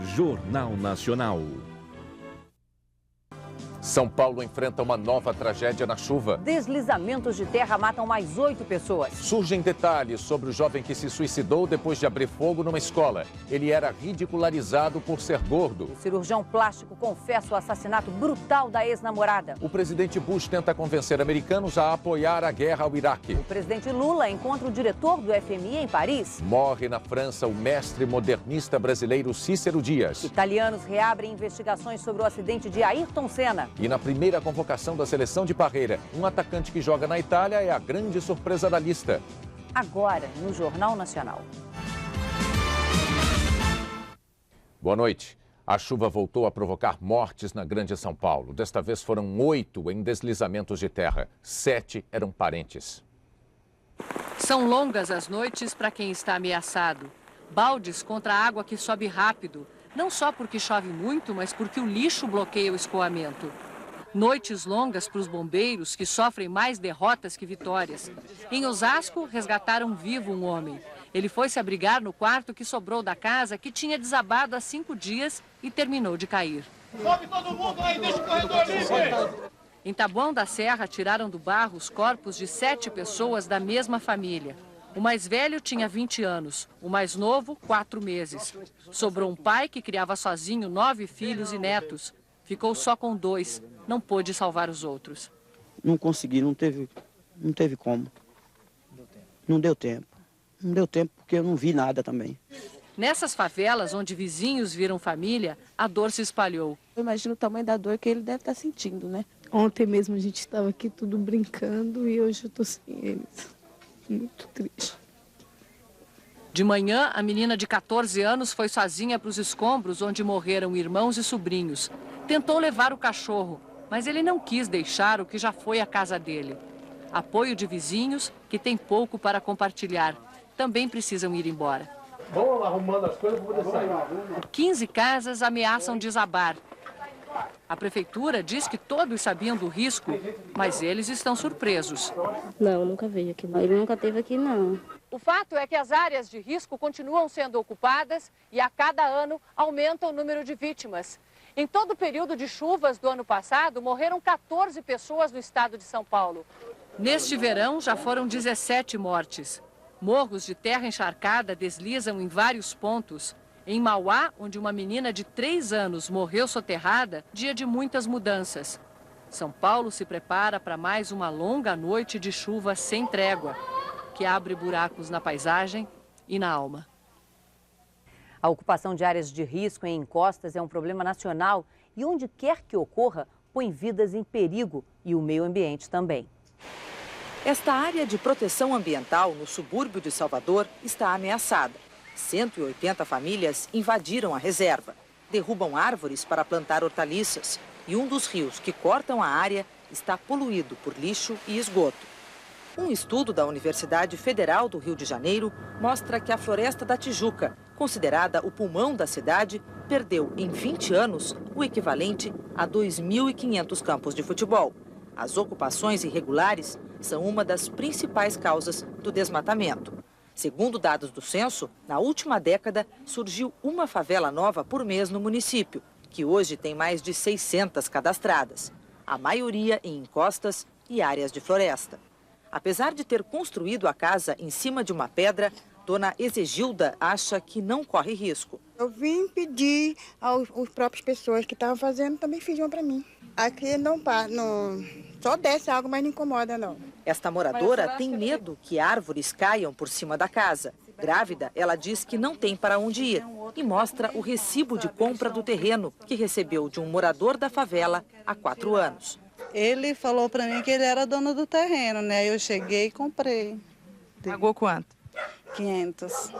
Jornal Nacional. São Paulo enfrenta uma nova tragédia na chuva. Deslizamentos de terra matam mais 8 pessoas. Surgem detalhes sobre o jovem que se suicidou depois de abrir fogo numa escola. Ele era ridicularizado por ser gordo. O cirurgião plástico confessa o assassinato brutal da ex-namorada. O presidente Bush tenta convencer americanos a apoiar a guerra ao Iraque. O presidente Lula encontra o diretor do FMI em Paris. Morre na França o mestre modernista brasileiro Cícero Dias. Italianos reabrem investigações sobre o acidente de Ayrton Senna. E na primeira convocação da seleção de Parreira, um atacante que joga na Itália é a grande surpresa da lista. Agora, no Jornal Nacional. Boa noite. A chuva voltou a provocar mortes na Grande São Paulo. Desta vez foram 8 em deslizamentos de terra. 7 eram parentes. São longas as noites para quem está ameaçado. Baldes contra a água que sobe rápido. Não só porque chove muito, mas porque o lixo bloqueia o escoamento. Noites longas para os bombeiros, que sofrem mais derrotas que vitórias. Em Osasco, resgataram vivo um homem. Ele foi se abrigar no quarto que sobrou da casa, que tinha desabado há 5 dias e terminou de cair. Sobe todo mundo aí, deixa o corredor livre! Em Taboão da Serra, tiraram do barro os corpos de 7 pessoas da mesma família. O mais velho tinha 20 anos, o mais novo, 4 meses. Sobrou um pai que criava sozinho 9 filhos e netos. Ficou só com 2, não pôde salvar os outros. Não consegui, não teve como. Não deu tempo. Não deu tempo porque eu não vi nada também. Nessas favelas, onde vizinhos viram família, a dor se espalhou. Eu imagino o tamanho da dor que ele deve estar sentindo, né? Ontem mesmo a gente estava aqui tudo brincando e hoje eu estou sem eles. Muito triste. De manhã, a menina de 14 anos foi sozinha para os escombros onde morreram irmãos e sobrinhos. Tentou levar o cachorro, mas ele não quis deixar o que já foi a casa dele. Apoio de vizinhos que têm pouco para compartilhar. Também precisam ir embora. Vamos arrumando as coisas para poder sair. 15 casas ameaçam desabar. A prefeitura diz que todos sabiam do risco, mas eles estão surpresos. Não, nunca veio aqui. Ele nunca esteve aqui, não. O fato é que as áreas de risco continuam sendo ocupadas e a cada ano aumenta o número de vítimas. Em todo o período de chuvas do ano passado, morreram 14 pessoas no estado de São Paulo. Neste verão, já foram 17 mortes. Morros de terra encharcada deslizam em vários pontos. Em Mauá, onde uma menina de 3 anos morreu soterrada, dia de muitas mudanças. São Paulo se prepara para mais uma longa noite de chuva sem trégua, que abre buracos na paisagem e na alma. A ocupação de áreas de risco em encostas é um problema nacional e onde quer que ocorra, põe vidas em perigo e o meio ambiente também. Esta área de proteção ambiental no subúrbio de Salvador está ameaçada. 180 famílias invadiram a reserva, derrubam árvores para plantar hortaliças e um dos rios que cortam a área está poluído por lixo e esgoto. Um estudo da Universidade Federal do Rio de Janeiro mostra que a Floresta da Tijuca, considerada o pulmão da cidade, perdeu em 20 anos o equivalente a 2.500 campos de futebol. As ocupações irregulares são uma das principais causas do desmatamento. Segundo dados do censo, na última década surgiu uma favela nova por mês no município, que hoje tem mais de 600 cadastradas, a maioria em encostas e áreas de floresta. Apesar de ter construído a casa em cima de uma pedra, dona Exegilda acha que não corre risco. Eu vim pedir aos próprias pessoas que estavam fazendo, também faziam para mim. Aqui só desce água, mas não incomoda não. Esta moradora tem medo que árvores caiam por cima da casa. Grávida, ela diz que não tem para onde ir e mostra o recibo de compra do terreno que recebeu de um morador da favela há 4 anos. Ele falou para mim que ele era dono do terreno, né? Eu cheguei e comprei. Pagou quanto? 500.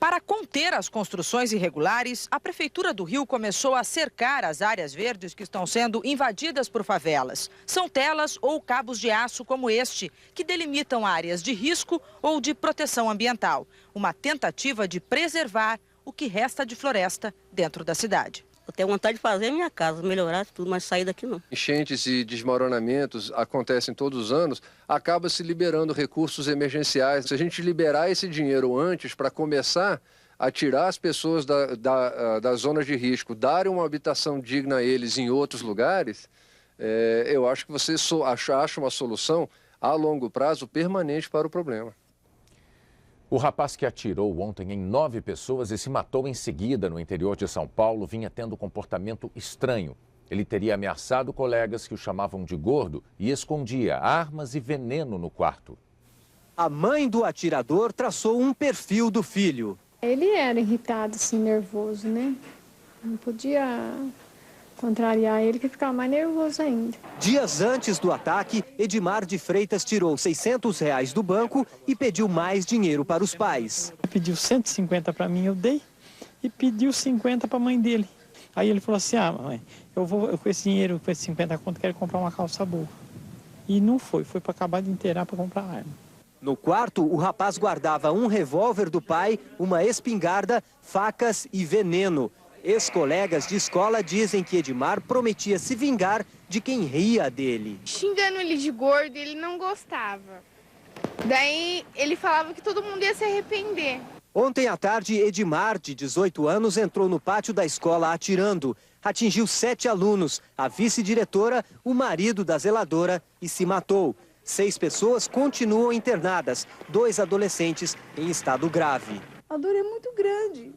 Para conter as construções irregulares, a Prefeitura do Rio começou a cercar as áreas verdes que estão sendo invadidas por favelas. São telas ou cabos de aço como este, que delimitam áreas de risco ou de proteção ambiental. Uma tentativa de preservar o que resta de floresta dentro da cidade. Eu tenho vontade de fazer a minha casa, melhorar tudo, mas sair daqui não. Enchentes e desmoronamentos acontecem todos os anos, acaba se liberando recursos emergenciais. Se a gente liberar esse dinheiro antes para começar a tirar as pessoas das zonas de risco, darem uma habitação digna a eles em outros lugares, eu acho que você acha uma solução a longo prazo permanente para o problema. O rapaz que atirou ontem em 9 pessoas e se matou em seguida no interior de São Paulo vinha tendo comportamento estranho. Ele teria ameaçado colegas que o chamavam de gordo e escondia armas e veneno no quarto. A mãe do atirador traçou um perfil do filho. Ele era irritado, assim, nervoso, né? Não podia contrariar ele, que ficava mais nervoso ainda. Dias antes do ataque, Edmar de Freitas tirou R$600 do banco e pediu mais dinheiro para os pais. Ele pediu 150 para mim, eu dei, e pediu 50 para a mãe dele. Aí ele falou assim, mãe, eu vou com esse dinheiro, com esses 50 conto, quero comprar uma calça boa. E não foi para acabar de inteirar para comprar arma. No quarto, o rapaz guardava um revólver do pai, uma espingarda, facas e veneno. Ex-colegas de escola dizem que Edmar prometia se vingar de quem ria dele. Xingando ele de gordo, ele não gostava. Daí ele falava que todo mundo ia se arrepender. Ontem à tarde, Edmar, de 18 anos, entrou no pátio da escola atirando. Atingiu 7 alunos, a vice-diretora, o marido da zeladora e se matou. 6 pessoas continuam internadas, 2 adolescentes em estado grave. A dor é muito grande.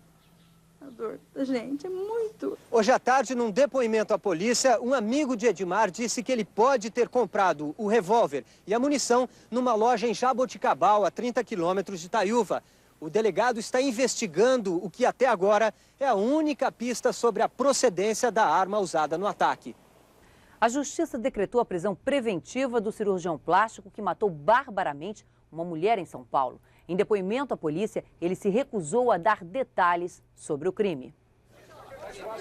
A dor da gente é muito. Hoje à tarde, num depoimento à polícia, um amigo de Edmar disse que ele pode ter comprado o revólver e a munição numa loja em Jaboticabal, a 30 quilômetros de Itaiúva. O delegado está investigando o que até agora é a única pista sobre a procedência da arma usada no ataque. A Justiça decretou a prisão preventiva do cirurgião plástico que matou barbaramente uma mulher em São Paulo. Em depoimento à polícia, ele se recusou a dar detalhes sobre o crime.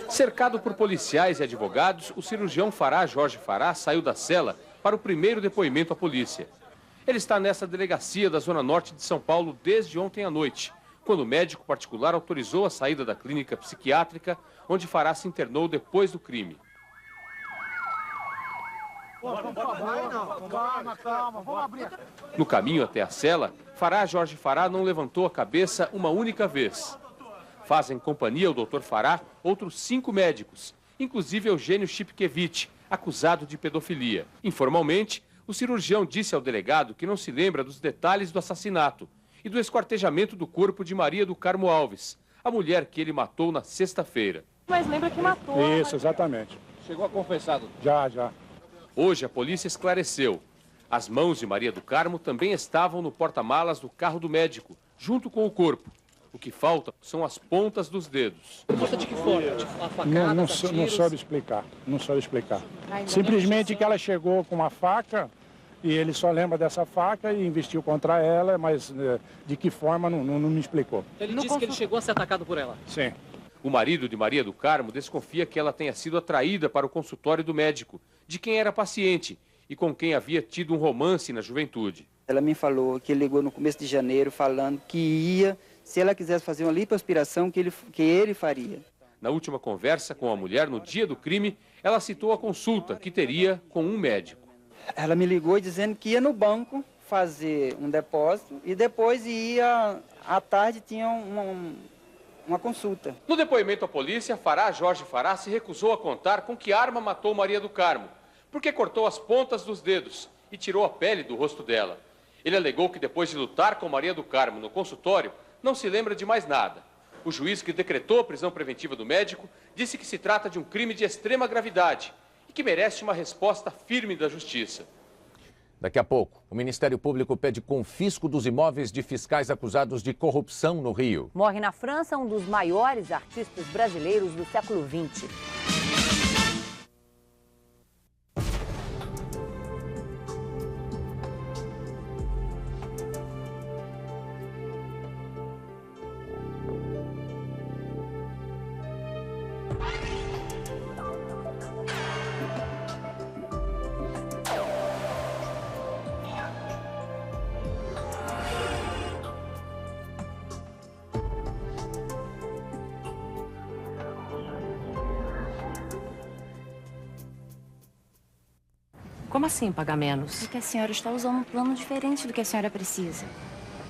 Cercado por policiais e advogados, o cirurgião Jorge Fará saiu da cela para o primeiro depoimento à polícia. Ele está nessa delegacia da Zona Norte de São Paulo desde ontem à noite, quando o médico particular autorizou a saída da clínica psiquiátrica, onde Fará se internou depois do crime. Calma, vamos abrir. No caminho até a cela, Jorge Fará não levantou a cabeça uma única vez. Fazem companhia ao Dr. Fará outros 5 médicos, inclusive Eugênio Chipkevich, acusado de pedofilia. Informalmente, o cirurgião disse ao delegado que não se lembra dos detalhes do assassinato e do esquartejamento do corpo de Maria do Carmo Alves, a mulher que ele matou na sexta-feira. Mas lembra que matou? Isso, exatamente. Chegou a confessar? Já. Hoje a polícia esclareceu. As mãos de Maria do Carmo também estavam no porta-malas do carro do médico, junto com o corpo. O que falta são as pontas dos dedos. Falta de que forma? A facada, Não soube explicar. Simplesmente que ela chegou com uma faca e ele só lembra dessa faca e investiu contra ela, mas de que forma não me explicou. Ele disse que ele chegou a ser atacado por ela? Sim. O marido de Maria do Carmo desconfia que ela tenha sido atraída para o consultório do médico, de quem era paciente e com quem havia tido um romance na juventude. Ela me falou que ele ligou no começo de janeiro falando que ia, se ela quisesse fazer uma lipoaspiração, que ele faria. Na última conversa com a mulher no dia do crime, ela citou a consulta que teria com um médico. Ela me ligou dizendo que ia no banco fazer um depósito e depois ia, à tarde tinha uma consulta. No depoimento à polícia, Jorge Fará se recusou a contar com que arma matou Maria do Carmo, porque cortou as pontas dos dedos e tirou a pele do rosto dela. Ele alegou que depois de lutar com Maria do Carmo no consultório, não se lembra de mais nada. O juiz que decretou a prisão preventiva do médico disse que se trata de um crime de extrema gravidade e que merece uma resposta firme da justiça. Daqui a pouco, o Ministério Público pede confisco dos imóveis de fiscais acusados de corrupção no Rio. Morre na França um dos maiores artistas brasileiros do século XX. Como assim pagar menos? Porque a senhora está usando um plano diferente do que a senhora precisa.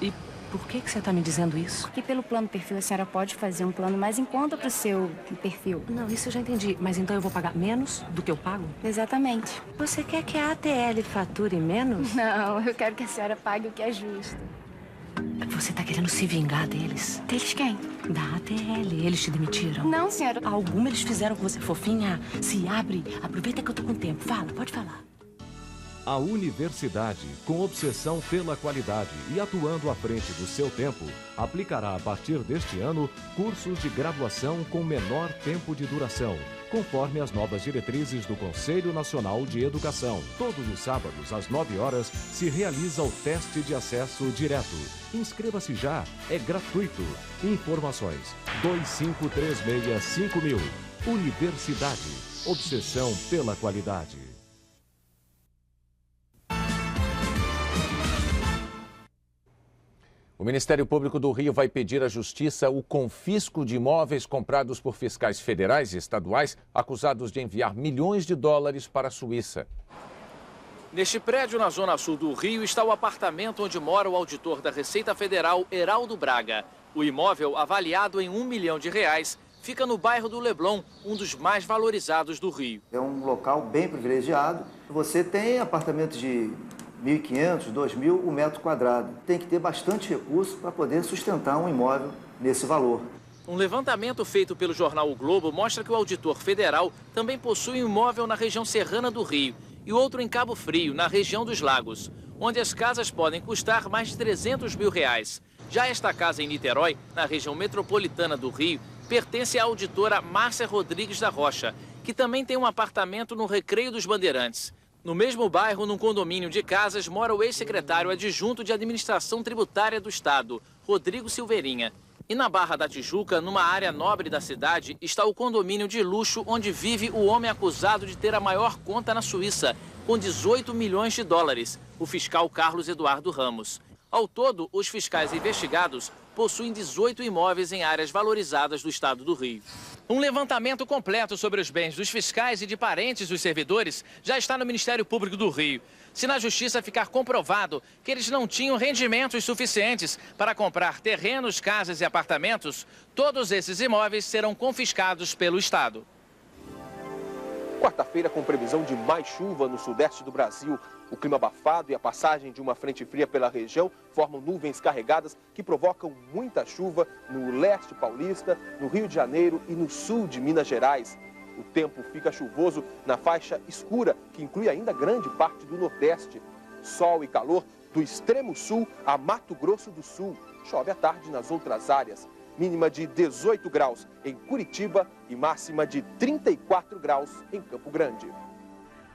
E Por que você está me dizendo isso? Porque pelo plano perfil a senhora pode fazer um plano mais em conta para o seu perfil. Não, isso eu já entendi. Mas então eu vou pagar menos do que eu pago? Exatamente. Você quer que a ATL fature menos? Não, eu quero que a senhora pague o que é justo. Você está querendo se vingar deles? Deles quem? Da ATL. Eles te demitiram? Não, senhora. Alguma eles fizeram com você, fofinha? Se abre. Aproveita que eu tô com tempo. Fala, pode falar. A universidade, com obsessão pela qualidade e atuando à frente do seu tempo, aplicará a partir deste ano cursos de graduação com menor tempo de duração, conforme as novas diretrizes do Conselho Nacional de Educação. Todos os sábados, às 9 horas, se realiza o teste de acesso direto. Inscreva-se já, é gratuito. Informações: 25365000. Universidade, obsessão pela qualidade. O Ministério Público do Rio vai pedir à Justiça o confisco de imóveis comprados por fiscais federais e estaduais acusados de enviar milhões de dólares para a Suíça. Neste prédio na zona sul do Rio está o apartamento onde mora o auditor da Receita Federal, Heraldo Braga. O imóvel, avaliado em R$1 milhão, fica no bairro do Leblon, um dos mais valorizados do Rio. É um local bem privilegiado. Você tem apartamentos de 1.500, 2.000 o metro quadrado. Tem que ter bastante recurso para poder sustentar um imóvel nesse valor. Um levantamento feito pelo jornal O Globo mostra que o auditor federal também possui um imóvel na região serrana do Rio e outro em Cabo Frio, na região dos Lagos, onde as casas podem custar mais de R$300 mil. Já esta casa em Niterói, na região metropolitana do Rio, pertence à auditora Márcia Rodrigues da Rocha, que também tem um apartamento no Recreio dos Bandeirantes. No mesmo bairro, num condomínio de casas, mora o ex-secretário adjunto de Administração Tributária do Estado, Rodrigo Silveirinha. E na Barra da Tijuca, numa área nobre da cidade, está o condomínio de luxo onde vive o homem acusado de ter a maior conta na Suíça, com R$18 milhões, o fiscal Carlos Eduardo Ramos. Ao todo, os fiscais investigados possuem 18 imóveis em áreas valorizadas do estado do Rio. Um levantamento completo sobre os bens dos fiscais e de parentes dos servidores já está no Ministério Público do Rio. Se na Justiça ficar comprovado que eles não tinham rendimentos suficientes para comprar terrenos, casas e apartamentos, todos esses imóveis serão confiscados pelo Estado. Quarta-feira com previsão de mais chuva no sudeste do Brasil. O clima abafado e a passagem de uma frente fria pela região formam nuvens carregadas que provocam muita chuva no leste paulista, no Rio de Janeiro e no sul de Minas Gerais. O tempo fica chuvoso na faixa escura, que inclui ainda grande parte do nordeste. Sol e calor do extremo sul a Mato Grosso do Sul. Chove à tarde nas outras áreas. Mínima de 18 graus em Curitiba e máxima de 34 graus em Campo Grande.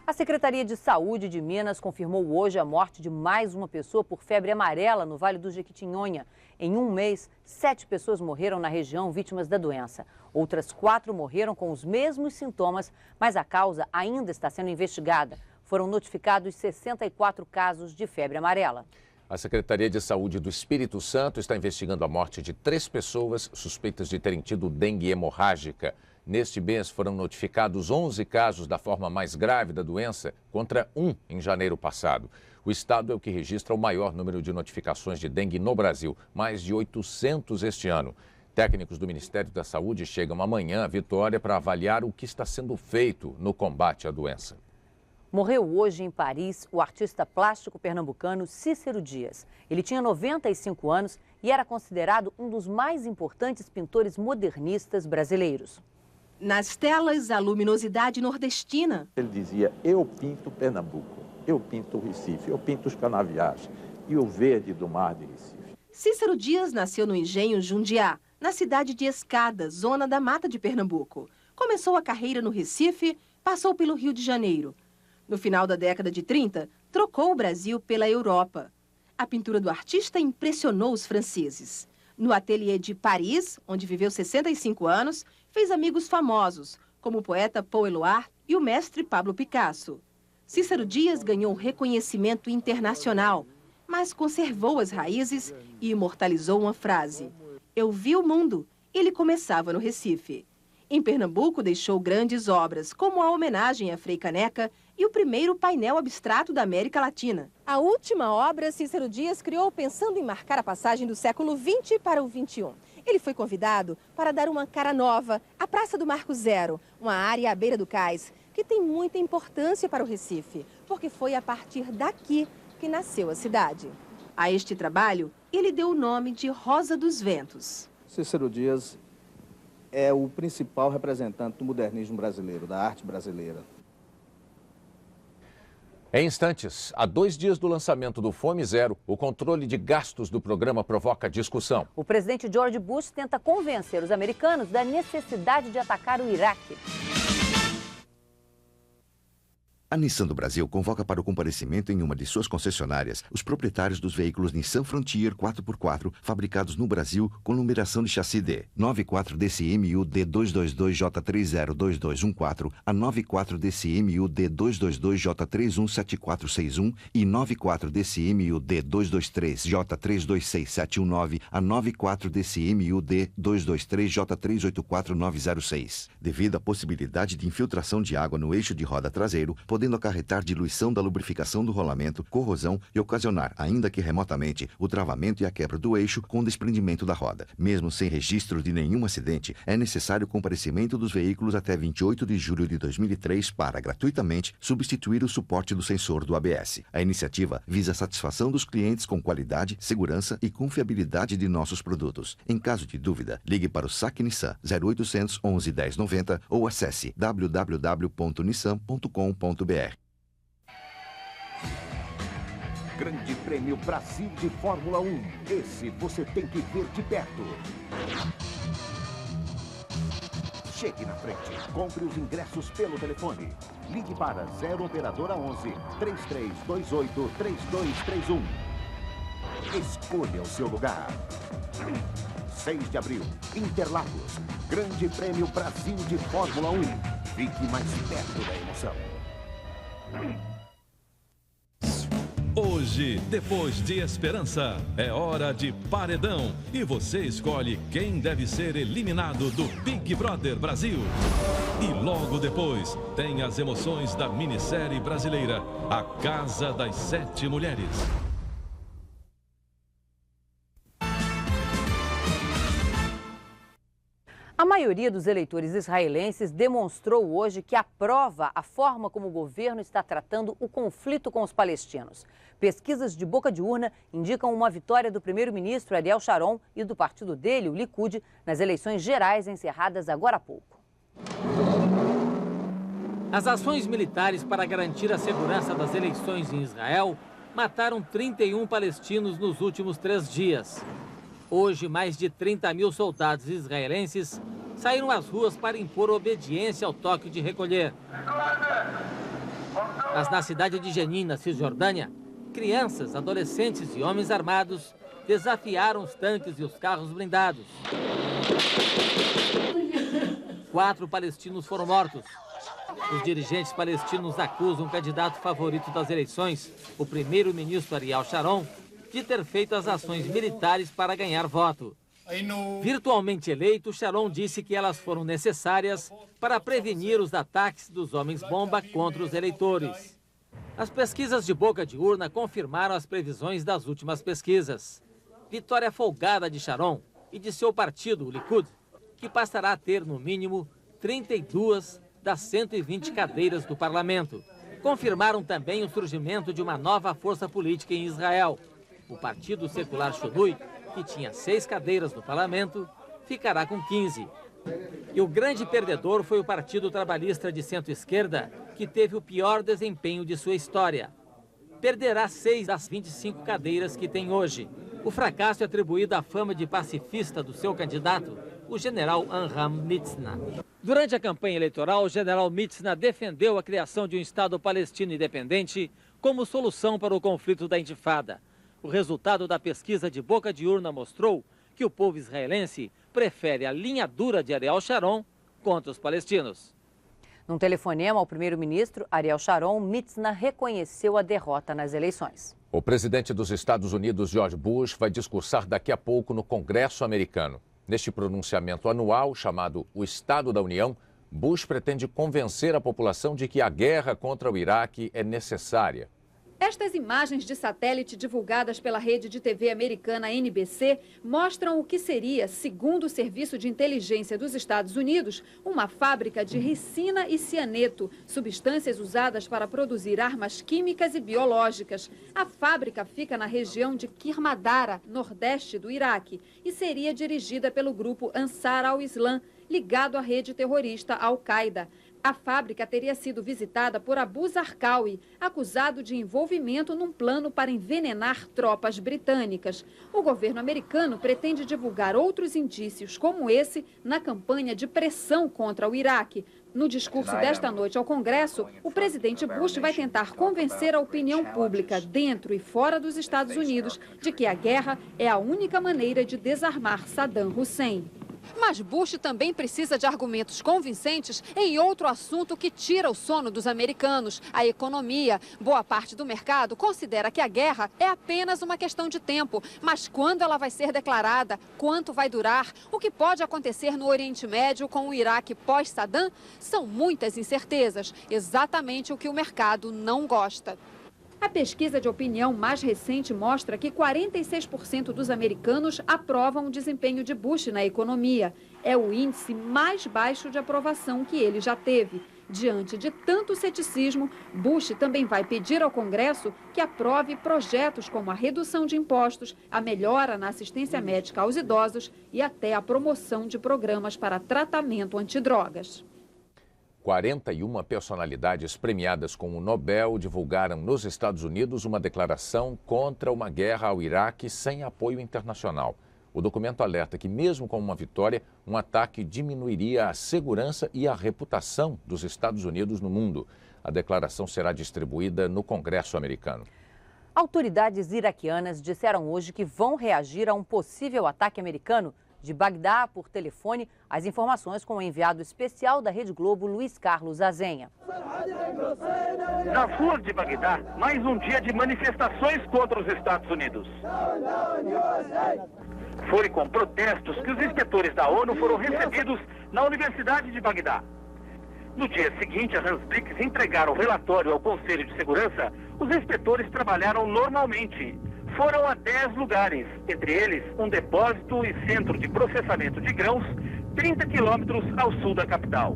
A Secretaria de Saúde de Minas confirmou hoje a morte de mais uma pessoa por febre amarela no Vale do Jequitinhonha. Em um mês, 7 pessoas morreram na região vítimas da doença. Outras 4 morreram com os mesmos sintomas, mas a causa ainda está sendo investigada. Foram notificados 64 casos de febre amarela. A Secretaria de Saúde do Espírito Santo está investigando a morte de 3 pessoas suspeitas de terem tido dengue hemorrágica. Neste mês foram notificados 11 casos da forma mais grave da doença, contra 1 em janeiro passado. O estado é o que registra o maior número de notificações de dengue no Brasil, mais de 800 este ano. Técnicos do Ministério da Saúde chegam amanhã a Vitória para avaliar o que está sendo feito no combate à doença. Morreu hoje em Paris o artista plástico pernambucano Cícero Dias. Ele tinha 95 anos e era considerado um dos mais importantes pintores modernistas brasileiros. Nas telas, a luminosidade nordestina. Ele dizia, eu pinto Pernambuco, eu pinto o Recife, eu pinto os canaviais e o verde do mar de Recife. Cícero Dias nasceu no engenho Jundiá, na cidade de Escada, zona da Mata de Pernambuco. Começou a carreira no Recife, passou pelo Rio de Janeiro. No final da década de 30, trocou o Brasil pela Europa. A pintura do artista impressionou os franceses. No ateliê de Paris, onde viveu 65 anos, fez amigos famosos, como o poeta Paul Éluard e o mestre Pablo Picasso. Cícero Dias ganhou reconhecimento internacional, mas conservou as raízes e imortalizou uma frase. Eu vi o mundo. Ele começava no Recife. Em Pernambuco, deixou grandes obras, como a homenagem a Frei Caneca e o primeiro painel abstrato da América Latina. A última obra, Cícero Dias criou pensando em marcar a passagem do século XX para o XXI. Ele foi convidado para dar uma cara nova à Praça do Marco Zero, uma área à beira do cais, que tem muita importância para o Recife, porque foi a partir daqui que nasceu a cidade. A este trabalho, ele deu o nome de Rosa dos Ventos. Cícero Dias é o principal representante do modernismo brasileiro, da arte brasileira. Em instantes, a 2 dias do lançamento do Fome Zero, o controle de gastos do programa provoca discussão. O presidente George Bush tenta convencer os americanos da necessidade de atacar o Iraque. A Nissan do Brasil convoca para o comparecimento em uma de suas concessionárias os proprietários dos veículos Nissan Frontier 4x4 fabricados no Brasil com numeração de chassi D 94DCMU D222J302214 a 94DCMU D222J317461 e 94DCMU D223J326719 a 94DCMU D223J384906. Devido à possibilidade de infiltração de água no eixo de roda traseiro, podendo acarretar diluição da lubrificação do rolamento, corrosão e ocasionar, ainda que remotamente, o travamento e a quebra do eixo com o desprendimento da roda. Mesmo sem registro de nenhum acidente, é necessário o comparecimento dos veículos até 28 de julho de 2003 para, gratuitamente, substituir o suporte do sensor do ABS. A iniciativa visa a satisfação dos clientes com qualidade, segurança e confiabilidade de nossos produtos. Em caso de dúvida, ligue para o Saque Nissan 0800 11 10 90 ou acesse www.nissan.com.br. Grande Prêmio Brasil de Fórmula 1. Esse você tem que ver de perto. Chegue na frente. Compre os ingressos pelo telefone. Ligue para 0 Operadora 11 3328 3231. Escolha o seu lugar. 6 de abril, Interlagos. Grande Prêmio Brasil de Fórmula 1. Fique mais perto da emoção. Hoje, depois de Esperança, é hora de paredão e você escolhe quem deve ser eliminado do Big Brother Brasil. E logo depois, tem as emoções da minissérie brasileira A Casa das 7 Mulheres. A maioria dos eleitores israelenses demonstrou hoje que aprova a forma como o governo está tratando o conflito com os palestinos. Pesquisas de boca de urna indicam uma vitória do primeiro-ministro Ariel Sharon e do partido dele, o Likud, nas eleições gerais encerradas agora há pouco. As ações militares para garantir a segurança das eleições em Israel mataram 31 palestinos nos últimos 3 dias. Hoje, mais de 30 mil soldados israelenses saíram às ruas para impor obediência ao toque de recolher. Mas na cidade de Jenin, na Cisjordânia, crianças, adolescentes e homens armados desafiaram os tanques e os carros blindados. 4 palestinos foram mortos. Os dirigentes palestinos acusam o candidato favorito das eleições, o primeiro-ministro Ariel Sharon, de ter feito as ações militares para ganhar voto. Virtualmente eleito, Sharon disse que elas foram necessárias para prevenir os ataques dos homens-bomba contra os eleitores. As pesquisas de boca de urna confirmaram as previsões das últimas pesquisas. Vitória folgada de Sharon e de seu partido, o Likud, que passará a ter, no mínimo, 32 das 120 cadeiras do parlamento. Confirmaram também o surgimento de uma nova força política em Israel. O Partido Secular Shodui, que tinha 6 cadeiras no parlamento, ficará com 15. E o grande perdedor foi o Partido Trabalhista de Centro-Esquerda, que teve o pior desempenho de sua história. Perderá 6 das 25 cadeiras que tem hoje. O fracasso é atribuído à fama de pacifista do seu candidato, o general Amram Mitzna. Durante a campanha eleitoral, o general Mitzna defendeu a criação de um Estado palestino independente como solução para o conflito da Intifada. O resultado da pesquisa de boca de urna mostrou que o povo israelense prefere a linha dura de Ariel Sharon contra os palestinos. Num telefonema ao primeiro-ministro Ariel Sharon, Mitzna reconheceu a derrota nas eleições. O presidente dos Estados Unidos, George Bush, vai discursar daqui a pouco no Congresso americano. Neste pronunciamento anual, chamado o Estado da União, Bush pretende convencer a população de que a guerra contra o Iraque é necessária. Estas imagens de satélite divulgadas pela rede de TV americana NBC mostram o que seria, segundo o Serviço de Inteligência dos Estados Unidos, uma fábrica de ricina e cianeto, substâncias usadas para produzir armas químicas e biológicas. A fábrica fica na região de Kirmadara, nordeste do Iraque, e seria dirigida pelo grupo Ansar al-Islam, ligado à rede terrorista Al-Qaeda. A fábrica teria sido visitada por Abu Zarqawi, acusado de envolvimento num plano para envenenar tropas britânicas. O governo americano pretende divulgar outros indícios como esse na campanha de pressão contra o Iraque. No discurso desta noite ao Congresso, o presidente Bush vai tentar convencer a opinião pública dentro e fora dos Estados Unidos de que a guerra é a única maneira de desarmar Saddam Hussein. Mas Bush também precisa de argumentos convincentes em outro assunto que tira o sono dos americanos, a economia. Boa parte do mercado considera que a guerra é apenas uma questão de tempo, mas quando ela vai ser declarada, quanto vai durar, o que pode acontecer no Oriente Médio com o Iraque pós-Saddam, são muitas incertezas, exatamente o que o mercado não gosta. A pesquisa de opinião mais recente mostra que 46% dos americanos aprovam o desempenho de Bush na economia. É o índice mais baixo de aprovação que ele já teve. Diante de tanto ceticismo, Bush também vai pedir ao Congresso que aprove projetos como a redução de impostos, a melhora na assistência médica aos idosos e até a promoção de programas para tratamento antidrogas. 41 personalidades premiadas com o Nobel divulgaram nos Estados Unidos uma declaração contra uma guerra ao Iraque sem apoio internacional. O documento alerta que, mesmo com uma vitória, um ataque diminuiria a segurança e a reputação dos Estados Unidos no mundo. A declaração será distribuída no Congresso americano. Autoridades iraquianas disseram hoje que vão reagir a um possível ataque americano de Bagdá por telefone. As informações com o enviado especial da Rede Globo, Luiz Carlos Azenha. Nas ruas de Bagdá, mais um dia de manifestações contra os Estados Unidos. Foi com protestos que os inspetores da ONU foram recebidos na Universidade de Bagdá. No dia seguinte, as Hansblicks entregaram o relatório ao Conselho de Segurança. Os inspetores trabalharam normalmente. Foram a 10 lugares, entre eles um depósito e centro de processamento de grãos, 30 quilômetros ao sul da capital.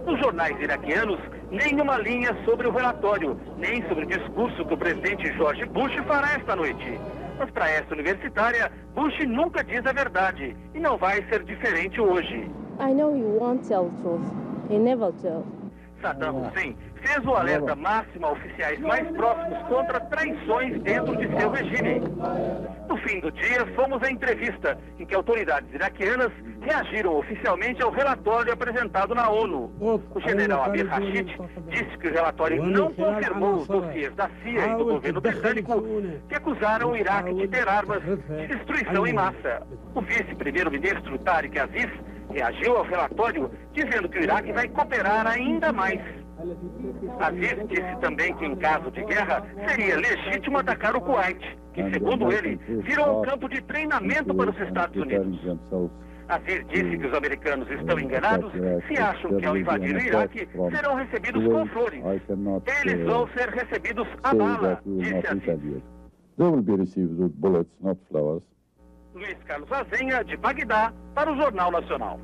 Nos jornais iraquianos, nenhuma linha sobre o relatório, nem sobre o discurso que o presidente George Bush fará esta noite. Mas para esta universitária, Bush nunca diz a verdade e não vai ser diferente hoje. I know he won't tell the truth. He never tells. Saddam Hussein fez o alerta máximo a oficiais mais próximos contra traições dentro de seu regime. No fim do dia, fomos à entrevista em que autoridades iraquianas reagiram oficialmente ao relatório apresentado na ONU. O general Amir Rashid disse que o relatório não confirmou os dossiês da CIA e do governo britânico que acusaram o Iraque de ter armas de destruição em massa. O vice-primeiro-ministro Tariq Aziz reagiu ao relatório dizendo que o Iraque vai cooperar ainda mais. Aziz disse também que em caso de guerra seria legítimo atacar o Kuwait, que segundo ele virou um campo de treinamento para os Estados Unidos. Aziz disse que os americanos estão enganados se acham que ao invadir o Iraque serão recebidos com flores. Eles vão ser recebidos a bala, disse Aziz. Luiz Carlos Azenha, de Bagdá, para o Jornal Nacional.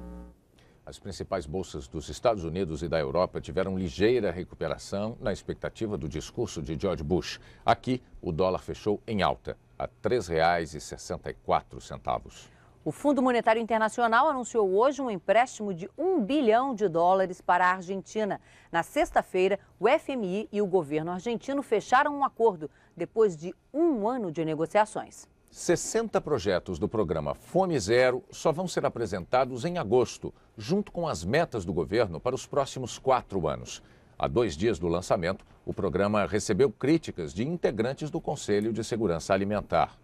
As principais bolsas dos Estados Unidos e da Europa tiveram ligeira recuperação na expectativa do discurso de George Bush. Aqui, o dólar fechou em alta, a R$ 3,64. O Fundo Monetário Internacional anunciou hoje um empréstimo de US$ 1 bilhão para a Argentina. Na sexta-feira, o FMI e o governo argentino fecharam um acordo depois de um ano de negociações. 60 projetos do programa Fome Zero só vão ser apresentados em agosto, junto com as metas do governo para os próximos 4 anos. Há 2 dias do lançamento, o programa recebeu críticas de integrantes do Conselho de Segurança Alimentar.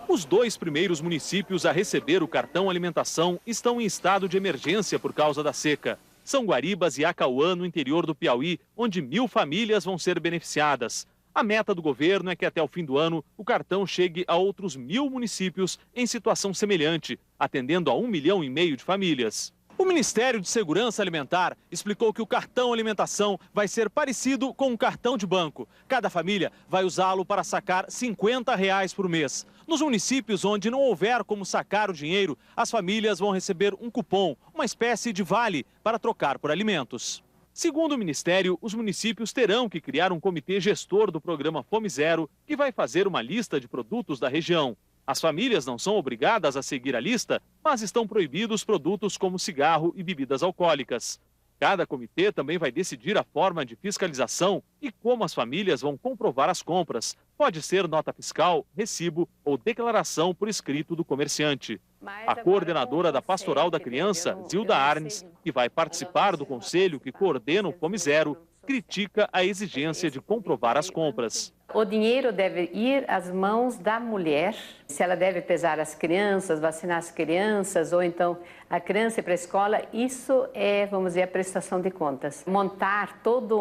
Os 2 primeiros municípios a receber o cartão alimentação estão em estado de emergência por causa da seca. São Guaribas e Acauã, no interior do Piauí, onde 1.000 famílias vão ser beneficiadas. A meta do governo é que até o fim do ano o cartão chegue a outros 1.000 municípios em situação semelhante, atendendo a 1,5 milhão de famílias. O Ministério de Segurança Alimentar explicou que o cartão alimentação vai ser parecido com um cartão de banco. Cada família vai usá-lo para sacar R$ 50 por mês. Nos municípios onde não houver como sacar o dinheiro, as famílias vão receber um cupom, uma espécie de vale, para trocar por alimentos. Segundo o Ministério, os municípios terão que criar um comitê gestor do programa Fome Zero, que vai fazer uma lista de produtos da região. As famílias não são obrigadas a seguir a lista, mas estão proibidos produtos como cigarro e bebidas alcoólicas. Cada comitê também vai decidir a forma de fiscalização e como as famílias vão comprovar as compras. Pode ser nota fiscal, recibo ou declaração por escrito do comerciante. A coordenadora da Pastoral da Criança, Zilda Arnes, que vai participar do conselho que coordena o Fome Zero, critica a exigência de comprovar as compras. O dinheiro deve ir às mãos da mulher, se ela deve pesar as crianças, vacinar as crianças, ou então a criança ir para a escola, isso é, vamos dizer, a prestação de contas. Montar todo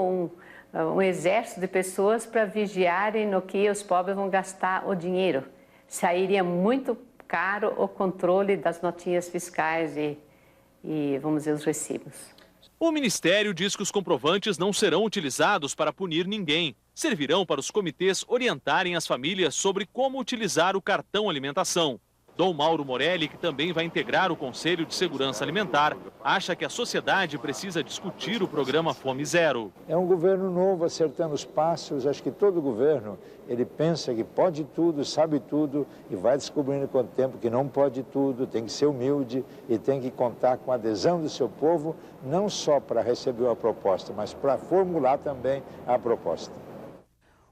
um exército de pessoas para vigiarem no que os pobres vão gastar o dinheiro. Sairia muito caro o controle das notinhas fiscais e vamos dizer, os recibos. O Ministério diz que os comprovantes não serão utilizados para punir ninguém. Servirão para os comitês orientarem as famílias sobre como utilizar o cartão alimentação. Dom Mauro Morelli, que também vai integrar o Conselho de Segurança Alimentar, acha que a sociedade precisa discutir o programa Fome Zero. É um governo novo, acertando os passos. Acho que todo governo, ele pensa que pode tudo, sabe tudo e vai descobrindo com o tempo que não pode tudo, tem que ser humilde e tem que contar com a adesão do seu povo, não só para receber uma proposta, mas para formular também a proposta.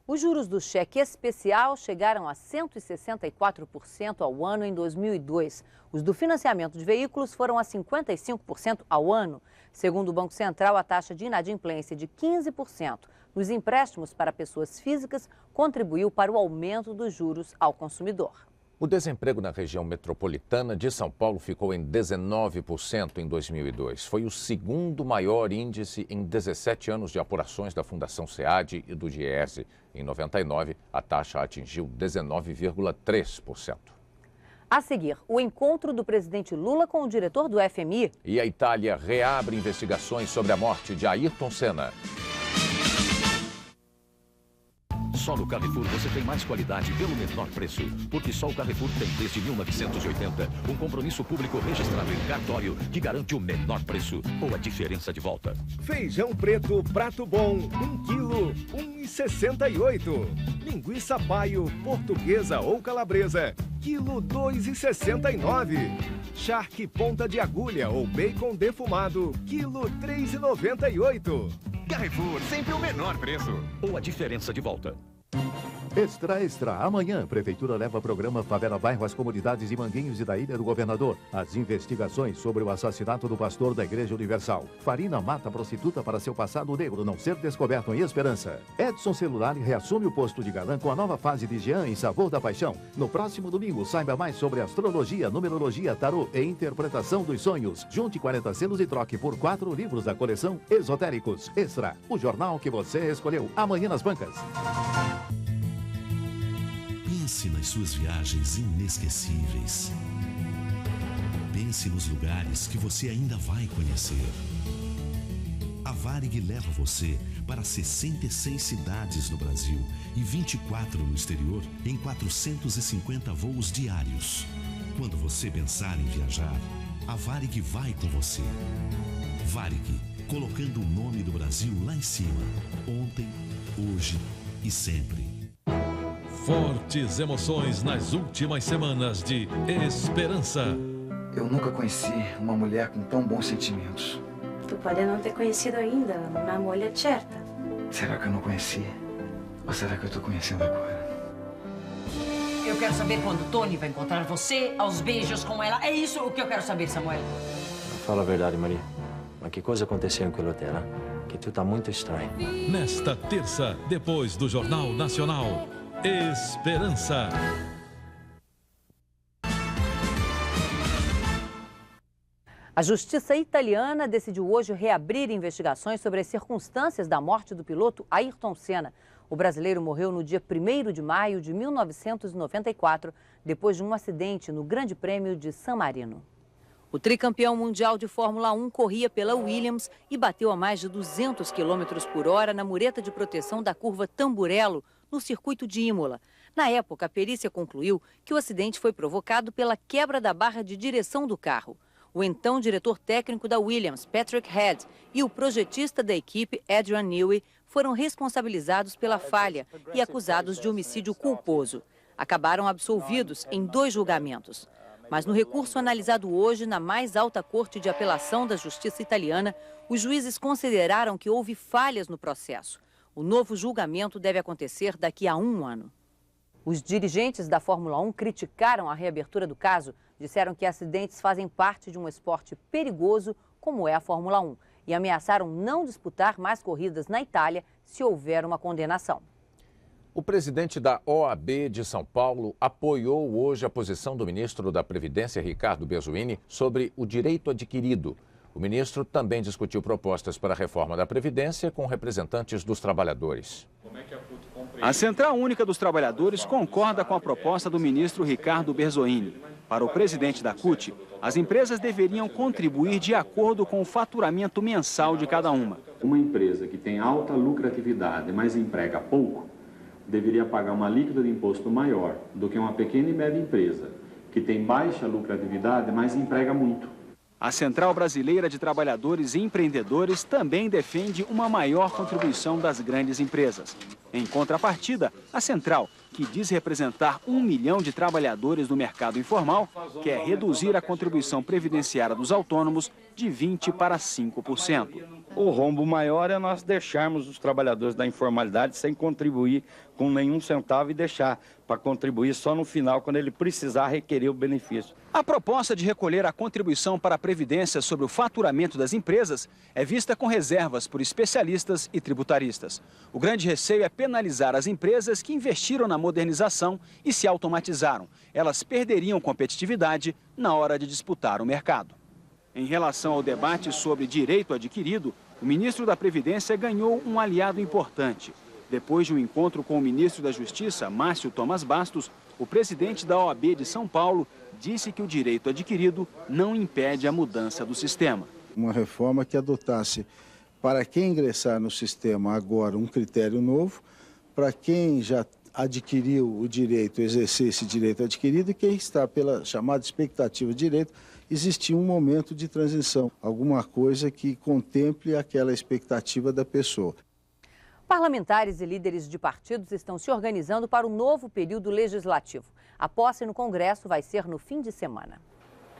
Os juros do cheque especial chegaram a 164% ao ano em 2002. Os do financiamento de veículos foram a 55% ao ano. Segundo o Banco Central, a taxa de inadimplência de 15% nos empréstimos para pessoas físicas contribuiu para o aumento dos juros ao consumidor. O desemprego na região metropolitana de São Paulo ficou em 19% em 2002. Foi o segundo maior índice em 17 anos de apurações da Fundação SEAD e do DIEESE. Em 99, a taxa atingiu 19,3%. A seguir, o encontro do presidente Lula com o diretor do FMI. E a Itália reabre investigações sobre a morte de Ayrton Senna. Só no Carrefour você tem mais qualidade pelo menor preço. Porque só o Carrefour tem desde 1980 um compromisso público registrado em cartório que garante o menor preço ou a diferença de volta. Feijão preto, prato bom, 1 quilo, R$ 1,68. Linguiça paio, portuguesa ou calabresa, quilo R$ 2,69. Charque ponta de agulha ou bacon defumado, quilo R$ 3,98. Carrefour, sempre o menor preço ou a diferença de volta. Extra, extra. Amanhã, a Prefeitura leva o programa Favela Bairro às comunidades de Manguinhos e da Ilha do Governador. As investigações sobre o assassinato do pastor da Igreja Universal. Farina mata prostituta para seu passado negro não ser descoberto em Esperança. Edson Celulari reassume o posto de galã com a nova fase de Jean em Sabor da Paixão. No próximo domingo, saiba mais sobre astrologia, numerologia, tarô e interpretação dos sonhos. Junte 40 selos e troque por 4 livros da coleção Esotéricos. Extra, o jornal que você escolheu. Amanhã nas bancas. Pense nas suas viagens inesquecíveis. Pense nos lugares que você ainda vai conhecer. A Varig leva você para 66 cidades no Brasil e 24 no exterior em 450 voos diários. Quando você pensar em viajar, a Varig vai com você. Varig, colocando o nome do Brasil lá em cima. Ontem, hoje e sempre. Fortes emoções nas últimas semanas de Esperança. Eu nunca conheci uma mulher com tão bons sentimentos. Tu pode não ter conhecido ainda uma mulher certa. Será que eu não conheci? Ou será que eu tô conhecendo agora? Eu quero saber quando Tony vai encontrar você aos beijos com ela. É isso o que eu quero saber, Samuel. Fala a verdade, Maria. Mas que coisa aconteceu naquele hotel, hein? Que tu tá muito estranho. Nesta terça, depois do Jornal Nacional, Esperança. A justiça italiana decidiu hoje reabrir investigações sobre as circunstâncias da morte do piloto Ayrton Senna. O brasileiro morreu no dia 1º de maio de 1994, depois de um acidente no Grande Prêmio de San Marino. O tricampeão mundial de Fórmula 1 corria pela Williams e bateu a mais de 200 km por hora na mureta de proteção da curva Tamburello, no circuito de Imola. Na época, a perícia concluiu que o acidente foi provocado pela quebra da barra de direção do carro. O então diretor técnico da Williams, Patrick Head, e o projetista da equipe, Adrian Newey, foram responsabilizados pela falha e acusados de homicídio culposo. Acabaram absolvidos em 2 julgamentos. Mas no recurso analisado hoje na mais alta corte de apelação da justiça italiana, os juízes consideraram que houve falhas no processo. O novo julgamento deve acontecer daqui a 1 ano. Os dirigentes da Fórmula 1 criticaram a reabertura do caso, disseram que acidentes fazem parte de um esporte perigoso como é a Fórmula 1 e ameaçaram não disputar mais corridas na Itália se houver uma condenação. O presidente da OAB de São Paulo apoiou hoje a posição do ministro da Previdência, Ricardo Berzoini, sobre o direito adquirido. O ministro também discutiu propostas para a reforma da Previdência com representantes dos trabalhadores. A Central Única dos Trabalhadores concorda com a proposta do ministro Ricardo Berzoini. Para o presidente da CUT, as empresas deveriam contribuir de acordo com o faturamento mensal de cada uma. Uma empresa que tem alta lucratividade, mas emprega pouco, deveria pagar uma alíquota de imposto maior do que uma pequena e média empresa, que tem baixa lucratividade, mas emprega muito. A Central Brasileira de Trabalhadores e Empreendedores também defende uma maior contribuição das grandes empresas. Em contrapartida, a Central, que diz representar 1 milhão de trabalhadores no mercado informal, quer reduzir a contribuição previdenciária dos autônomos de 20% para 5%. O rombo maior é nós deixarmos os trabalhadores da informalidade sem contribuir com nenhum centavo e deixar para contribuir só no final, quando ele precisar requerer o benefício. A proposta de recolher a contribuição para a Previdência sobre o faturamento das empresas é vista com reservas por especialistas e tributaristas. O grande receio é penalizar as empresas que investiram na modernização e se automatizaram. Elas perderiam competitividade na hora de disputar o mercado. Em relação ao debate sobre direito adquirido, o ministro da Previdência ganhou um aliado importante. Depois de um encontro com o ministro da Justiça, Márcio Thomas Bastos, o presidente da OAB de São Paulo disse que o direito adquirido não impede a mudança do sistema. Uma reforma que adotasse, para quem ingressar no sistema agora, um critério novo, para quem já adquiriu o direito, exercer esse direito adquirido, e quem está pela chamada expectativa de direito, existir um momento de transição, alguma coisa que contemple aquela expectativa da pessoa. Parlamentares e líderes de partidos estão se organizando para o novo período legislativo. A posse no Congresso vai ser no fim de semana.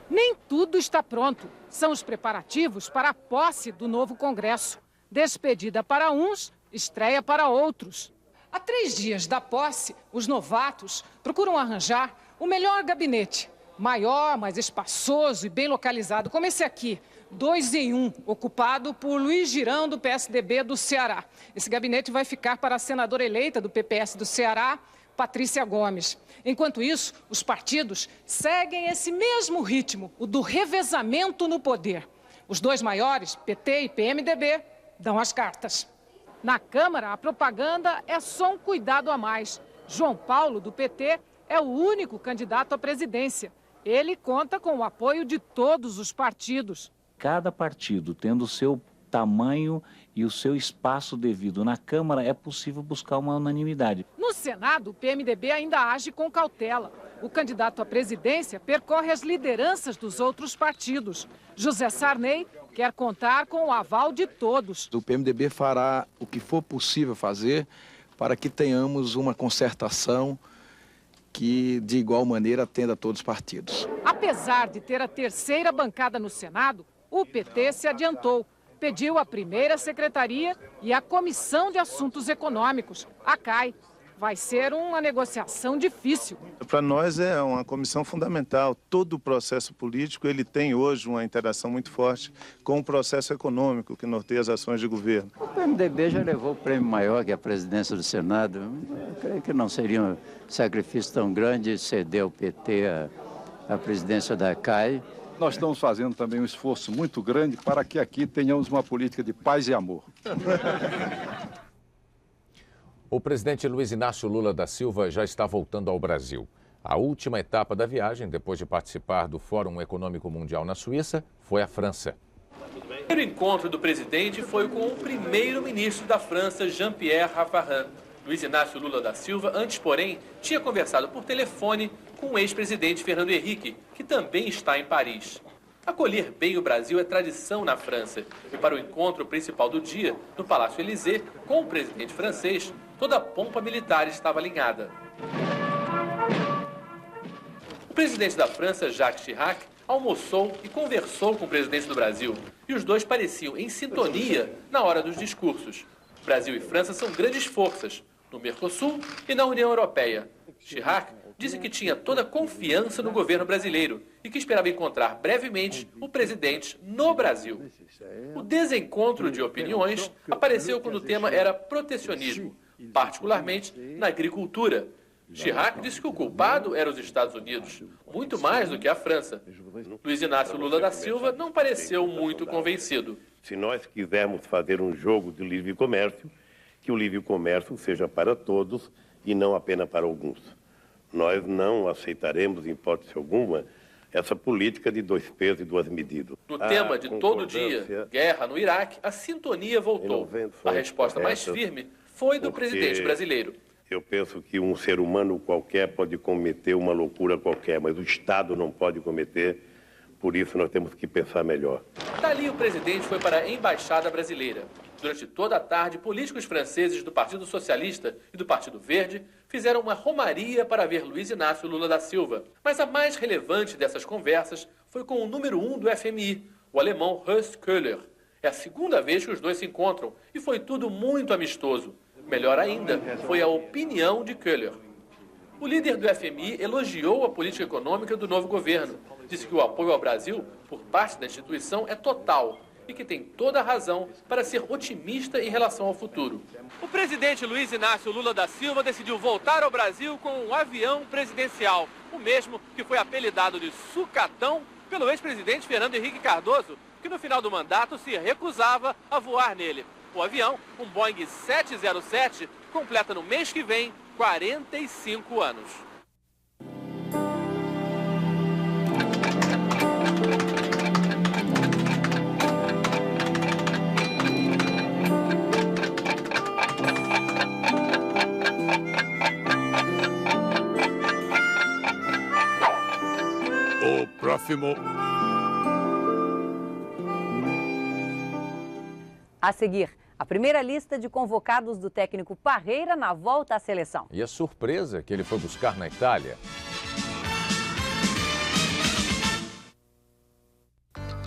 Nem tudo está pronto. São os preparativos para a posse do novo Congresso. Despedida para uns, estreia para outros. Há 3 dias da posse, os novatos procuram arranjar o melhor gabinete. Maior, mais espaçoso e bem localizado, como esse aqui, 2 em 1, ocupado por Luiz Girão, do PSDB do Ceará. Esse gabinete vai ficar para a senadora eleita do PPS do Ceará, Patrícia Gomes. Enquanto isso, os partidos seguem esse mesmo ritmo, o do revezamento no poder. Os 2 maiores, PT e PMDB, dão as cartas. Na Câmara, a propaganda é só um cuidado a mais. João Paulo, do PT, é o único candidato à presidência. Ele conta com o apoio de todos os partidos. Cada partido tendo o seu tamanho e o seu espaço devido na Câmara, é possível buscar uma unanimidade. No Senado, o PMDB ainda age com cautela. O candidato à presidência percorre as lideranças dos outros partidos. José Sarney quer contar com o aval de todos. O PMDB fará o que for possível fazer para que tenhamos uma concertação que, de igual maneira, atenda a todos os partidos. Apesar de ter a 3ª bancada no Senado, o PT se adiantou. Pediu a primeira secretaria e a Comissão de Assuntos Econômicos, a CAI. Vai ser uma negociação difícil. Para nós é uma comissão fundamental. Todo o processo político ele tem hoje uma interação muito forte com o processo econômico que norteia as ações de governo. O PMDB já levou o prêmio maior que a presidência do Senado. Eu creio que não seria um sacrifício tão grande ceder ao PT a presidência da CAI nós estamos fazendo também um esforço muito grande para que aqui tenhamos uma política de paz e amor. O presidente Luiz Inácio Lula da Silva já está voltando ao Brasil. A última etapa da viagem, depois de participar do Fórum Econômico Mundial na Suíça, foi a França. O primeiro encontro do presidente foi com o primeiro-ministro da França, Jean-Pierre Raffarin. Luiz Inácio Lula da Silva, antes, porém, tinha conversado por telefone com o ex-presidente Fernando Henrique, que também está em Paris. Acolher bem o Brasil é tradição na França. E para o encontro principal do dia, no Palácio Élysée, com o presidente francês, toda a pompa militar estava alinhada. O presidente da França, Jacques Chirac, almoçou e conversou com o presidente do Brasil. E os dois pareciam em sintonia na hora dos discursos. Brasil e França são grandes forças, no Mercosul e na União Europeia. Chirac disse que tinha toda a confiança no governo brasileiro e que esperava encontrar brevemente o presidente no Brasil. O desencontro de opiniões apareceu quando o tema era protecionismo, particularmente na agricultura. Chirac disse que o culpado era os Estados Unidos, muito mais do que a França. Luiz Inácio Lula da Silva não pareceu muito convencido. Se nós quisermos fazer um jogo de livre comércio, que o livre comércio seja para todos e não apenas para alguns. Nós não aceitaremos, em hipótese alguma, essa política de 2 pesos e 2 medidas. No tema de todo dia, guerra no Iraque, a sintonia voltou. A resposta mais firme foi do presidente brasileiro. Eu penso que um ser humano qualquer pode cometer uma loucura qualquer, mas o Estado não pode cometer, por isso nós temos que pensar melhor. Dali o presidente foi para a Embaixada Brasileira. Durante toda a tarde, políticos franceses do Partido Socialista e do Partido Verde fizeram uma romaria para ver Luiz Inácio Lula da Silva. Mas a mais relevante dessas conversas foi com o número 1 do FMI, o alemão Horst Köhler. É a segunda vez que os dois se encontram e foi tudo muito amistoso. Melhor ainda, foi a opinião de Köhler. O líder do FMI elogiou a política econômica do novo governo. Disse que o apoio ao Brasil, por parte da instituição, é total e que tem toda a razão para ser otimista em relação ao futuro. O presidente Luiz Inácio Lula da Silva decidiu voltar ao Brasil com um avião presidencial, o mesmo que foi apelidado de Sucatão pelo ex-presidente Fernando Henrique Cardoso, que no final do mandato se recusava a voar nele. O avião, um Boeing 707, completa no mês que vem 45 anos. O próximo. A seguir, a primeira lista de convocados do técnico Parreira na volta à seleção. E a surpresa que ele foi buscar na Itália.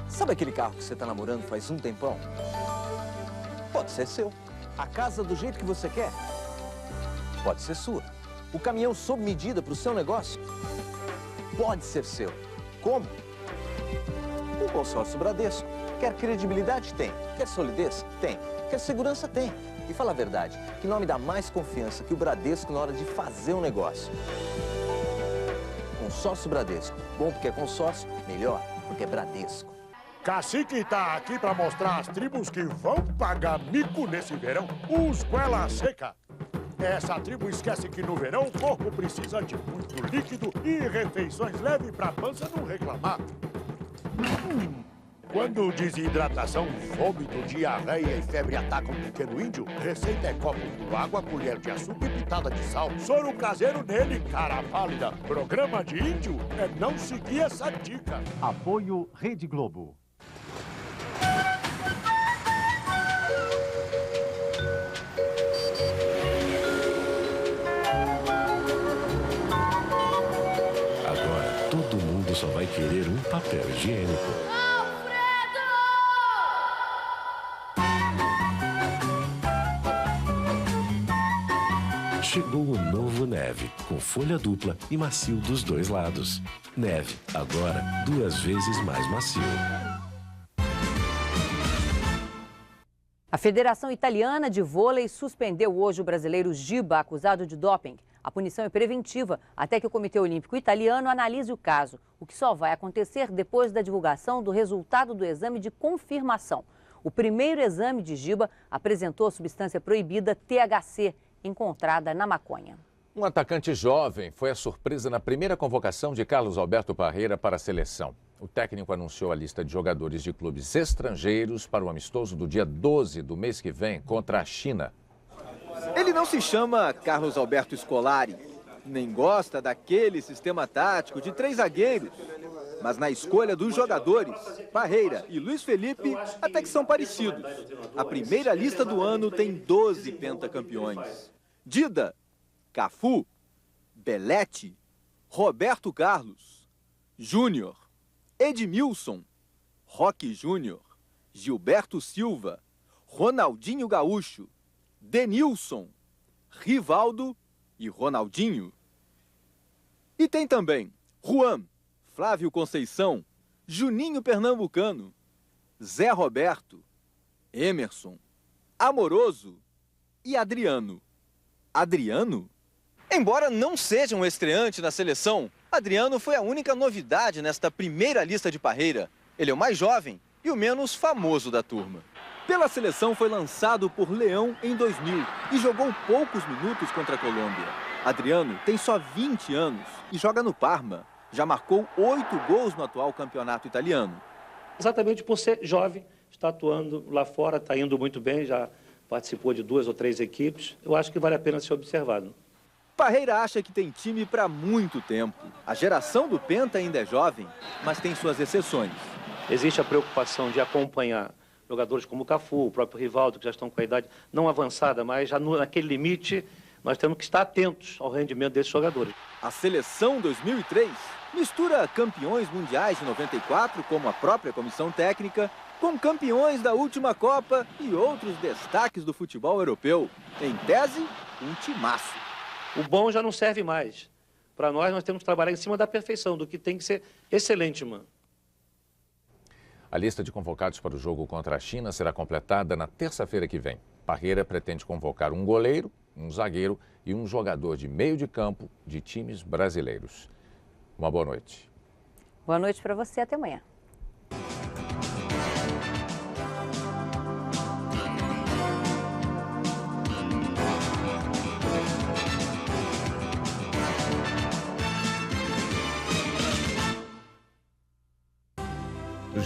Sabe aquele carro que você está namorando faz um tempão? Pode ser seu. A casa do jeito que você quer? Pode ser sua. O caminhão sob medida para o seu negócio? Pode ser seu. Como? O consórcio Bradesco. Quer credibilidade? Tem. Quer solidez? Tem. Quer segurança? Tem. E fala a verdade, que nome dá mais confiança que o Bradesco na hora de fazer um negócio? Consórcio Bradesco. Bom porque é consórcio, melhor porque é Bradesco. Cacique tá aqui para mostrar as tribos que vão pagar mico nesse verão. Os Goela Seca. Essa tribo esquece que no verão o corpo precisa de muito líquido e refeições leves para a pança não reclamar. Quando desidratação, vômito, diarreia e febre atacam um pequeno índio, receita é copo com água, colher de açúcar e pitada de sal. Soro caseiro nele, cara pálida. Programa de índio é não seguir essa dica. Apoio Rede Globo. Agora todo mundo só vai querer um papel higiênico. Chegou o novo Neve, com folha dupla e macio dos dois lados. Neve, agora 2 vezes mais macio. A Federação Italiana de Vôlei suspendeu hoje o brasileiro Giba, acusado de doping. A punição é preventiva até que o Comitê Olímpico Italiano analise o caso, o que só vai acontecer depois da divulgação do resultado do exame de confirmação. O primeiro exame de Giba apresentou a substância proibida THC, encontrada na maconha. Um atacante jovem foi a surpresa na primeira convocação de Carlos Alberto Parreira para a seleção. O técnico anunciou a lista de jogadores de clubes estrangeiros para o amistoso do dia 12 do mês que vem contra a China. Ele não se chama Carlos Alberto Scolari, nem gosta daquele sistema tático de 3 zagueiros. Mas na escolha dos jogadores, Parreira e Luiz Felipe até que são parecidos. A primeira lista do ano tem 12 pentacampeões. Dida, Cafu, Belete, Roberto Carlos, Júnior, Edmilson, Roque Júnior, Gilberto Silva, Ronaldinho Gaúcho, Denilson, Rivaldo e Ronaldinho. E tem também Juan, Flávio Conceição, Juninho Pernambucano, Zé Roberto, Emerson, Amoroso e Adriano. Adriano? Embora não seja um estreante na seleção, Adriano foi a única novidade nesta primeira lista de Parreira. Ele é o mais jovem e o menos famoso da turma. Pela seleção foi lançado por Leão em 2000 e jogou poucos minutos contra a Colômbia. Adriano tem só 20 anos e joga no Parma. Já marcou 8 gols no atual campeonato italiano. Exatamente por ser jovem, está atuando lá fora, está indo muito bem, já participou de 2 ou 3 equipes. Eu acho que vale a pena ser observado. Parreira acha que tem time para muito tempo. A geração do Penta ainda é jovem, mas tem suas exceções. Existe a preocupação de acompanhar jogadores como o Cafu, o próprio Rivaldo, que já estão com a idade não avançada, mas já naquele limite, nós temos que estar atentos ao rendimento desses jogadores. A seleção 2003 mistura campeões mundiais de 94, como a própria comissão técnica, com campeões da última Copa e outros destaques do futebol europeu. Em tese, um timaço. O bom já não serve mais. Para nós temos que trabalhar em cima da perfeição, do que tem que ser excelente, mano. A lista de convocados para o jogo contra a China será completada na terça-feira que vem. Parreira pretende convocar um goleiro, um zagueiro e um jogador de meio de campo de times brasileiros. Uma boa noite. Boa noite para você, até amanhã.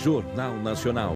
Jornal Nacional.